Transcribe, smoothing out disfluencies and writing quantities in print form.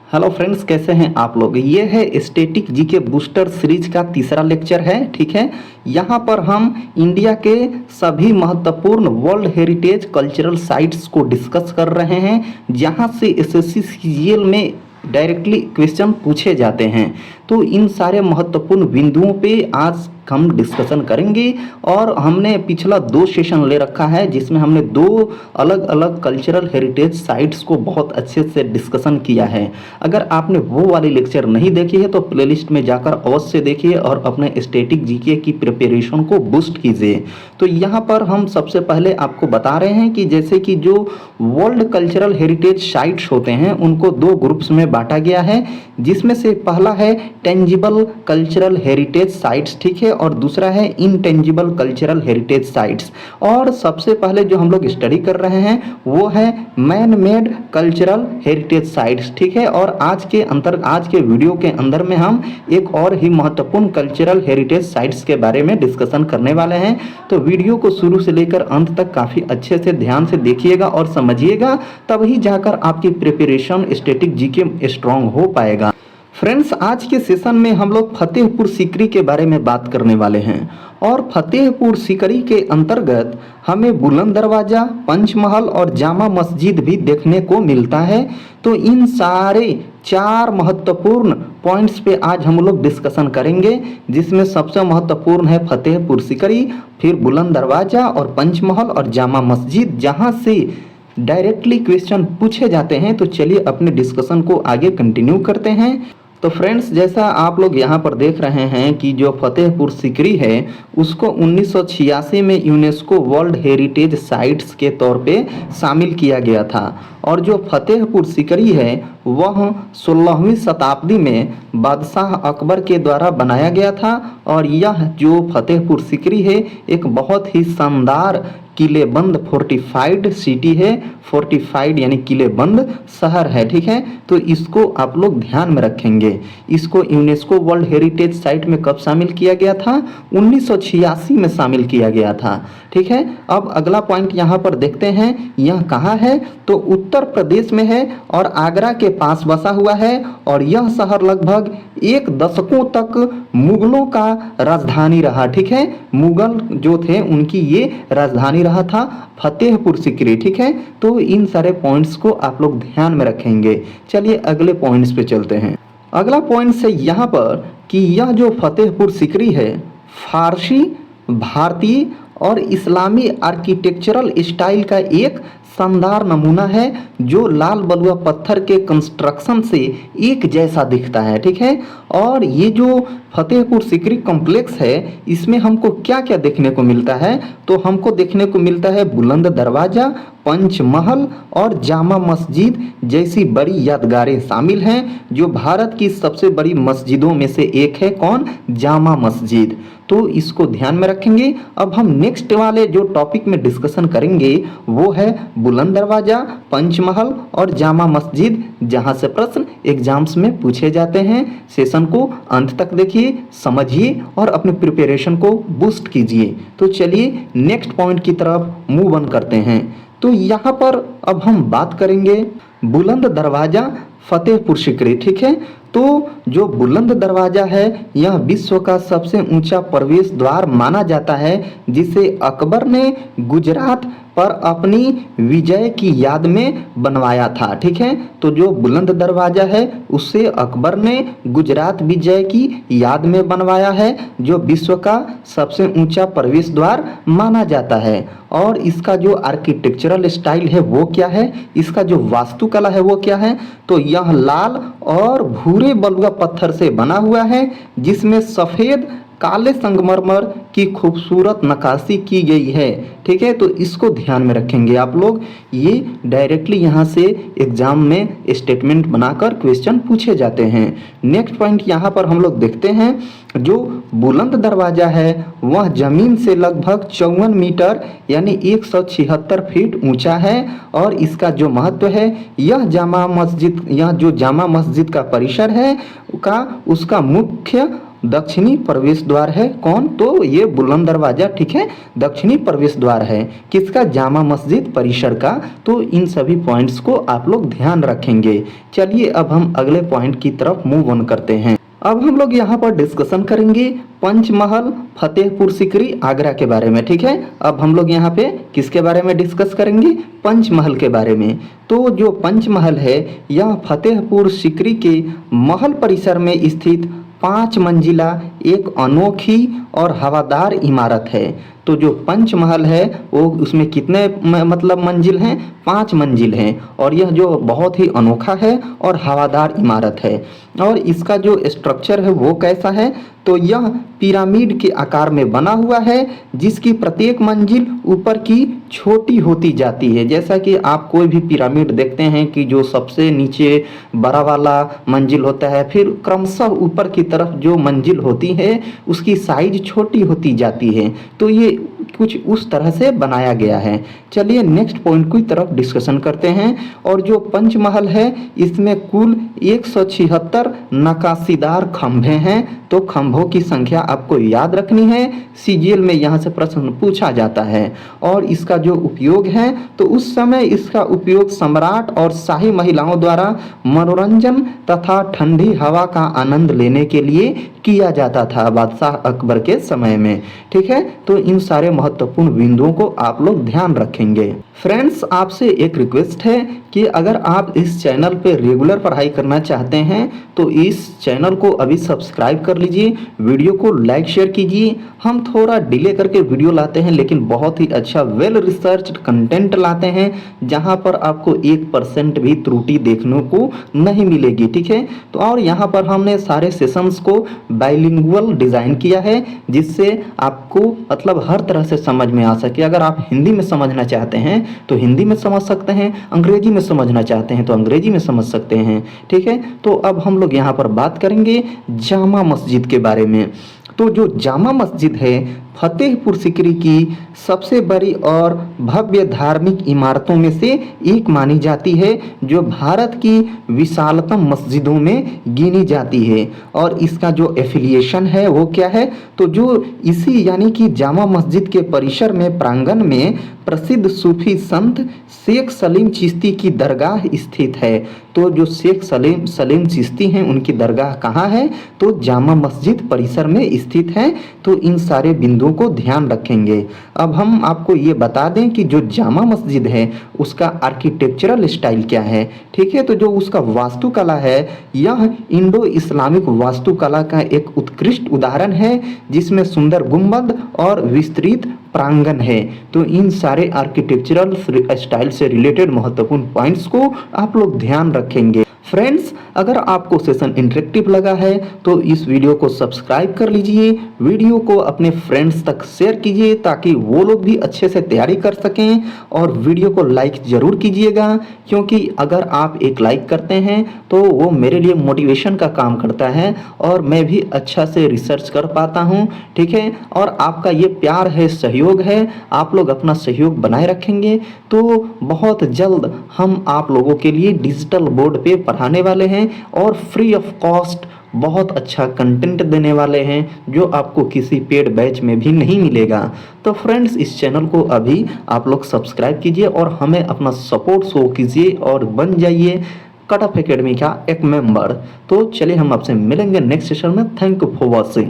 Hello friends, कैसे हैं आप लोग। ये है स्टैटिक जीके बूस्टर सीरीज का तीसरा लेक्चर है। ठीक है, यहाँ पर हम इंडिया के सभी महत्वपूर्ण वर्ल्ड हेरिटेज कल्चरल साइट्स को डिस्कस कर रहे हैं, जहाँ से एसएससी सीजीएल में डायरेक्टली क्वेश्चन पूछे जाते हैं। तो इन सारे महत्वपूर्ण बिंदुओं पे आज हम डिस्कशन करेंगे। और हमने पिछला 2 सेशन ले रखा है, जिसमें हमने 2 अलग अलग कल्चरल हेरिटेज साइट्स को बहुत अच्छे से डिस्कशन किया है। अगर आपने वो वाली लेक्चर नहीं देखी है तो प्लेलिस्ट में जाकर अवश्य देखिए और अपने स्टैटिक जीके की प्रिपरेशन को बूस्ट कीजिए। तो यहाँ पर हम सबसे पहले आपको बता रहे हैं कि जैसे कि जो वर्ल्ड कल्चरल हेरिटेज साइट्स होते हैं उनको 2 ग्रुप्स में बांटा गया है, जिसमें से पहला है टेंजिबल कल्चरल हेरिटेज साइट्स, ठीक है, और दूसरा है इनटेंजिबल कल्चरल हेरिटेज साइट्स। और सबसे पहले जो हम लोग स्टडी कर रहे हैं वो है man made cultural heritage sites, ठीक है। और आज के वीडियो के अंदर में हम एक और ही महत्वपूर्ण कल्चरल हेरिटेज साइट्स के बारे में डिस्कशन करने वाले हैं। तो वीडियो को शुरू से लेकर अंत तक काफ़ी अच्छे से ध्यान से देखिएगा और समझिएगा, तभी जाकर आपकी प्रिपरेशन स्टैटिक जीके स्ट्रांग हो पाएगा। फ्रेंड्स, आज के सेशन में हम लोग फतेहपुर सीकरी के बारे में बात करने वाले हैं। और फतेहपुर सीकरी के अंतर्गत हमें बुलंद दरवाज़ा, पंचमहल और जामा मस्जिद भी देखने को मिलता है। तो इन सारे 4 महत्वपूर्ण पॉइंट्स पे आज हम लोग डिस्कशन करेंगे, जिसमें सबसे महत्वपूर्ण है फतेहपुर सीकरी, फिर बुलंद दरवाज़ा और पंचमहल और जामा मस्जिद, जहाँ से डायरेक्टली क्वेश्चन पूछे जाते हैं। तो चलिए अपने डिस्कशन को आगे कंटिन्यू करते हैं। तो फ्रेंड्स, जैसा आप लोग यहाँ पर देख रहे हैं कि जो फतेहपुर सीकरी है उसको 1986 में यूनेस्को वर्ल्ड हेरिटेज साइट्स के तौर पे शामिल किया गया था। और जो फतेहपुर सीकरी है वह 16वीं शताब्दी में बादशाह अकबर के द्वारा बनाया गया था। और यह जो फतेहपुर सीकरी है एक बहुत ही शानदार किलेबंद फोर्टिफाइड सिटी है, फोर्टिफाइड यानी किलेबंद शहर है, ठीक है। तो इसको आप लोग ध्यान में रखेंगे। इसको यूनेस्को वर्ल्ड हेरिटेज साइट में कब शामिल किया गया था? 1986 में शामिल किया गया था, ठीक है। अब अगला पॉइंट यहाँ पर देखते हैं, यह कहाँ है? तो उत्तर प्रदेश में है और आगरा के पास बसा हुआ है। और यह शहर लगभग 1 दशकों तक मुगलों का राजधानी रहा, ठीक है। मुगल जो थे उनकी ये राजधानी रहा था फतेहपुर सीकरी, ठीक है। तो इन सारे पॉइंट्स को आप लोग ध्यान में रखेंगे। चलिए अगले पॉइंट्स पे चलते हैं। अगला पॉइंट है यहाँ पर कि यह जो फतेहपुर सीकरी है फारसी, भारतीय और इस्लामी आर्किटेक्चरल स्टाइल का एक शानदार नमूना है, जो लाल बलुआ पत्थर के कंस्ट्रक्शन से एक जैसा दिखता है, ठीक है। और ये जो फतेहपुर सीकरी कॉम्प्लेक्स है इसमें हमको क्या क्या देखने को मिलता है? तो हमको देखने को मिलता है बुलंद दरवाज़ा, पंचमहल और जामा मस्जिद जैसी बड़ी यादगारें शामिल हैं, जो भारत की सबसे बड़ी मस्जिदों में से एक है। कौन? जामा मस्जिद। तो इसको ध्यान में रखेंगे। अब हम नेक्स्ट वाले जो टॉपिक में डिस्कशन करेंगे वो है बुलंद दरवाज़ा, पंचमहल और जामा मस्जिद, जहां से प्रश्न एग्जाम्स में पूछे जाते हैं। सेशन को अंत तक देखिए, समझिए और अपने प्रिपरेशन को बूस्ट कीजिए। तो चलिए नेक्स्ट पॉइंट की तरफ मूव ऑन करते हैं। तो यहाँ पर अब हम बात करेंगे बुलंद दरवाज़ा फतेहपुर सीकरी, ठीक है। तो जो बुलंद दरवाज़ा है यह विश्व का सबसे ऊंचा प्रवेश द्वार माना जाता है, जिसे अकबर ने गुजरात पर अपनी विजय की याद में बनवाया था, ठीक है। तो जो बुलंद दरवाज़ा है उससे अकबर ने गुजरात विजय की याद में बनवाया है, जो विश्व का सबसे ऊंचा प्रवेश द्वार माना जाता है। और इसका जो आर्किटेक्चरल स्टाइल है वो क्या है? इसका जो वास्तुकला है वो क्या है? तो यह लाल और भूरे बलुआ पत्थर से बना हुआ है, जिसमें सफ़ेद काले संगमरमर की खूबसूरत नक्काशी की गई है, ठीक है। तो इसको ध्यान में रखेंगे आप लोग। ये डायरेक्टली यहाँ से एग्जाम में स्टेटमेंट बनाकर क्वेश्चन पूछे जाते हैं। नेक्स्ट पॉइंट यहाँ पर हम लोग देखते हैं, जो बुलंद दरवाज़ा है वह जमीन से लगभग 54 मीटर यानी 176 फीट ऊंचा है। और इसका जो महत्व है, यह जामा मस्जिद का परिसर है उसका मुख्य दक्षिणी प्रवेश द्वार है। कौन? तो ये बुलंद दरवाजा, ठीक है, दक्षिणी प्रवेश द्वार है। किसका? जामा मस्जिद परिसर का। तो इन सभी पॉइंट्स को आप लोग ध्यान रखेंगे। चलिए अब हम अगले पॉइंट की तरफ मूव ऑन करते हैं। अब हम लोग यहाँ पर डिस्कशन करेंगे पंचमहल फतेहपुर सीकरी आगरा के बारे में, ठीक है। अब हम लोग यहाँ पे किसके बारे में डिस्कस करेंगे? पंचमहल के बारे में। तो जो पंचमहल है यह फतेहपुर सीकरी के महल परिसर में स्थित 5 मंजिला एक अनोखी और हवादार इमारत है। तो जो पंचमहल है वो उसमें कितने मतलब मंजिल हैं? 5 मंजिल हैं। और यह जो बहुत ही अनोखा है और हवादार इमारत है। और इसका जो स्ट्रक्चर है वो कैसा है? तो यह पिरामिड के आकार में बना हुआ है, जिसकी प्रत्येक मंजिल ऊपर की छोटी होती जाती है। जैसा कि आप कोई भी पिरामिड देखते हैं कि जो सबसे नीचे बड़ा वाला मंजिल होता है, फिर क्रमशः ऊपर की तरफ जो मंजिल होती है उसकी साइज छोटी होती जाती है। तो ये कुछ उस तरह से बनाया गया है। चलिए नेक्स्ट पॉइंट की तरफ डिस्कशन करते हैं। और जो पंचमहल है इसमें कुल 176 नक्काशीदार खंभे हैं। तो खंभों की संख्या आपको याद रखनी है, सीजीएल में यहाँ से प्रश्न पूछा जाता है। और इसका जो उपयोग है तो उस समय इसका उपयोग सम्राट और शाही महिलाओं द्वारा मनोरंजन तथा ठंडी हवा का आनंद लेने के लिए किया जाता था बादशाह अकबर के समय में, ठीक है। तो इन सारे महत्वपूर्ण बिंदुओं को आप लोग ध्यान रखेंगे। फ्रेंड्स, आपसे एक रिक्वेस्ट है कि अगर आप इस चैनल पे रेगुलर पढ़ाई करना चाहते हैं तो इस चैनल को अभी सब्सक्राइब कर लीजिए, वीडियो को लाइक शेयर कीजिए। हम थोड़ा डिले करके वीडियो लाते हैं लेकिन बहुत ही अच्छा वेल रिसर्च्ड कंटेंट लाते हैं, जहां पर आपको 1% भी त्रुटि देखने को नहीं मिलेगी, ठीक है। तो और यहाँ पर हमने सारे सेशंस को बाइलिंगुअल डिज़ाइन किया है, जिससे आपको मतलब हर तरह से समझ में आ सके। अगर आप हिंदी में समझना चाहते हैं तो हिंदी में समझ सकते हैं, अंग्रेजी में समझना चाहते हैं तो अंग्रेजी में समझ सकते हैं, ठीक है। तो अब हम लोग यहाँ पर बात करेंगे जामा मस्जिद के बारे में। तो जो जामा मस्जिद है फतेहपुर सीकरी की सबसे बड़ी और भव्य धार्मिक इमारतों में से एक मानी जाती है, जो भारत की विशालतम मस्जिदों में गिनी जाती है। और इसका जो एफिलिएशन है वो क्या है? तो जो इसी यानी कि जामा मस्जिद के परिसर में प्रांगण में प्रसिद्ध सूफी संत शेख सलीम चिश्ती की दरगाह स्थित है। तो जो शेख सलीम चिश्ती हैं उनकी दरगाह कहाँ है? तो जामा मस्जिद परिसर में स्थित है। तो इन सारे बिंदुओं को ध्यान रखेंगे। अब हम आपको ये बता दें कि जो जामा मस्जिद है उसका आर्किटेक्चरल स्टाइल क्या है, ठीक है। तो जो उसका वास्तुकला है यह इंडो इस्लामिक वास्तुकला का एक उत्कृष्ट उदाहरण है, जिसमें सुंदर गुंबद और विस्तृत प्रांगण है। तो इन सारे आर्किटेक्चरल स्टाइल से रिलेटेड महत्वपूर्ण पॉइंट्स को आप लोग ध्यान रखेंगे। फ्रेंड्स, अगर आपको सेशन इंटरेक्टिव लगा है तो इस वीडियो को सब्सक्राइब कर लीजिए, वीडियो को अपने फ्रेंड्स तक शेयर कीजिए ताकि वो लोग भी अच्छे से तैयारी कर सकें। और वीडियो को लाइक ज़रूर कीजिएगा, क्योंकि अगर आप एक लाइक करते हैं तो वो मेरे लिए मोटिवेशन का काम करता है और मैं भी अच्छा से रिसर्च कर पाता हूँ, ठीक है। और आपका ये प्यार है, सहयोग है, आप लोग अपना सहयोग बनाए रखेंगे तो बहुत जल्द हम आप लोगों के लिए डिजिटल बोर्ड पे पढ़ाने वाले हैं और फ्री ऑफ कॉस्ट बहुत अच्छा कंटेंट देने वाले हैं, जो आपको किसी पेड बैच में भी नहीं मिलेगा। तो फ्रेंड्स, इस चैनल को अभी आप लोग सब्सक्राइब कीजिए और हमें अपना सपोर्ट शो कीजिए और बन जाइए कट ऑफ एकेडमी का एक मेंबर। तो चलिए हम आपसे मिलेंगे नेक्स्ट सेशन में। Thank you for watching.